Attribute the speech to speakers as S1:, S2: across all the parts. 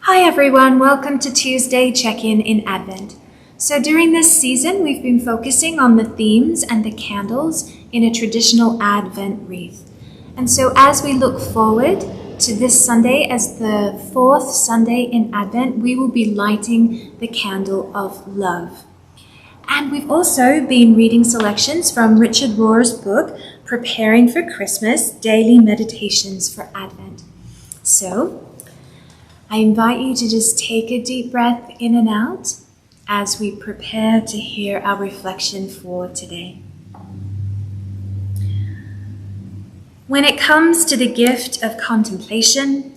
S1: Hi everyone, welcome to Tuesday Check-In in Advent. So during this season, we've been focusing on the themes and the candles in a traditional Advent wreath. And so as we look forward to this Sunday as the fourth Sunday in Advent, we will be lighting the candle of love. And we've also been reading selections from Richard Rohr's book, Preparing for Christmas, Daily Meditations for Advent. So I invite you to just take a deep breath in and out as we prepare to hear our reflection for today. When it comes to the gift of contemplation,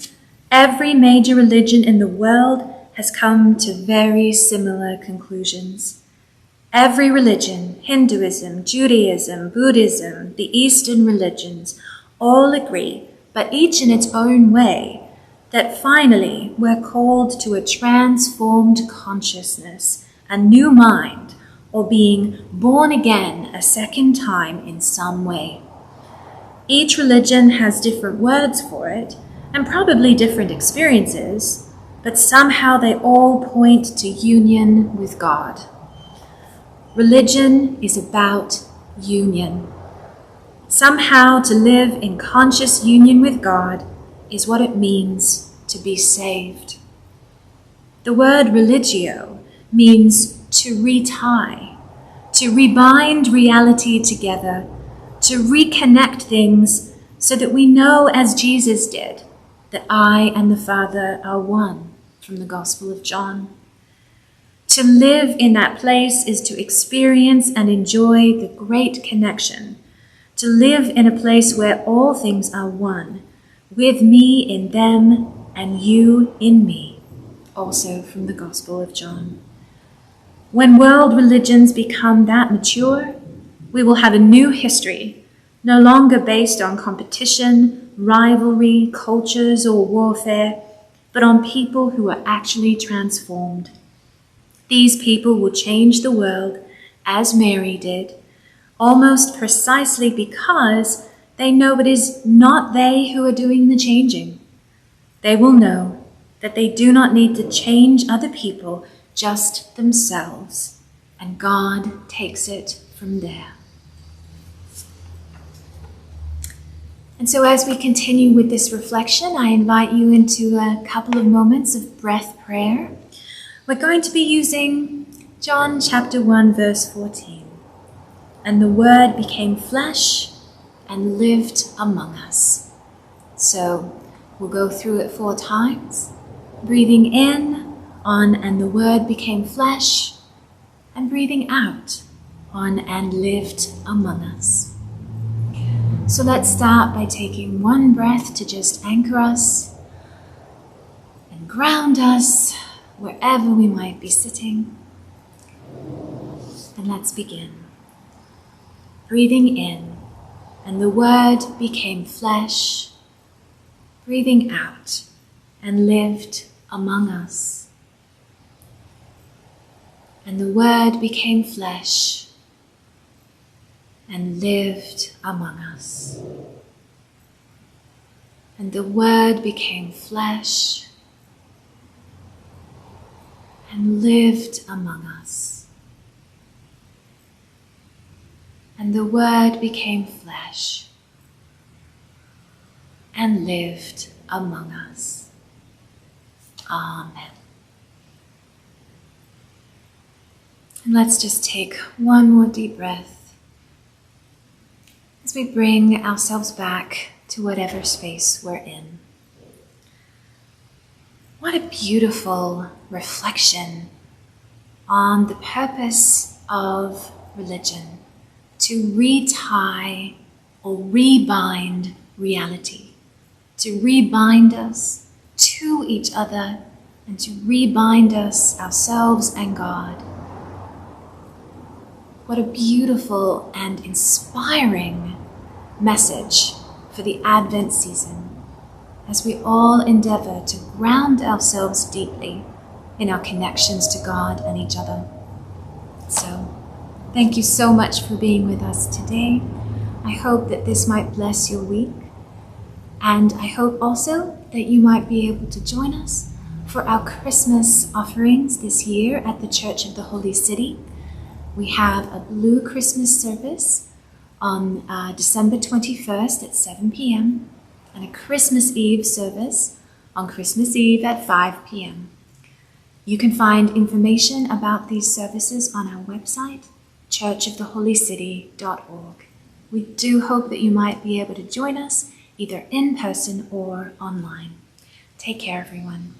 S1: every major religion in the world has come to very similar conclusions. Every religion, Hinduism, Judaism, Buddhism, the Eastern religions, all agree, but each in its own way, that finally we're called to a transformed consciousness, a new mind, or being born again a second time in some way. Each religion has different words for it, and probably different experiences, but somehow they all point to union with God. Religion is about union. Somehow to live in conscious union with God is what it means to be saved. The word religio means to retie, to rebind reality together, to reconnect things so that we know, as Jesus did, that I and the Father are one, from the Gospel of John. To live in that place is to experience and enjoy the great connection, to live in a place where all things are one, with me in them and you in me, also from the Gospel of John. When world religions become that mature, we will have a new history, no longer based on competition, rivalry, cultures, or warfare, but on people who are actually transformed. These people will change the world as Mary did, almost precisely because they know it is not they who are doing the changing. They will know that they do not need to change other people, just themselves, and God takes it from there. And so as we continue with this reflection, I invite you into a couple of moments of breath prayer. We're going to be using John chapter 1, verse 14. And the Word became flesh and lived among us. So we'll go through it 4 times, breathing in on and the Word became flesh, and breathing out on and lived among us. So let's start by taking one breath to just anchor us and ground us wherever we might be sitting. And let's begin. Breathing in, and the Word became flesh, breathing out, and lived among us. And the Word became flesh, and lived among us. And the Word became flesh, and lived among us. And the Word became flesh and lived among us. Amen. And let's just take one more deep breath as we bring ourselves back to whatever space we're in. What a beautiful reflection on the purpose of religion, to retie or rebind reality, to rebind us to each other and to rebind us ourselves and God. What a beautiful and inspiring message for the Advent season, as we all endeavor to ground ourselves deeply in our connections to God and each other. So, thank you so much for being with us today. I hope that this might bless your week, and I hope also that you might be able to join us For our Christmas offerings this year at the Church of the Holy City, we have a blue Christmas service on December 21st at 7 p.m. and a Christmas Eve service on Christmas Eve at 5 p.m. You can find information about these services on our website, churchoftheholycity.org. We do hope that you might be able to join us either in person or online. Take care, everyone.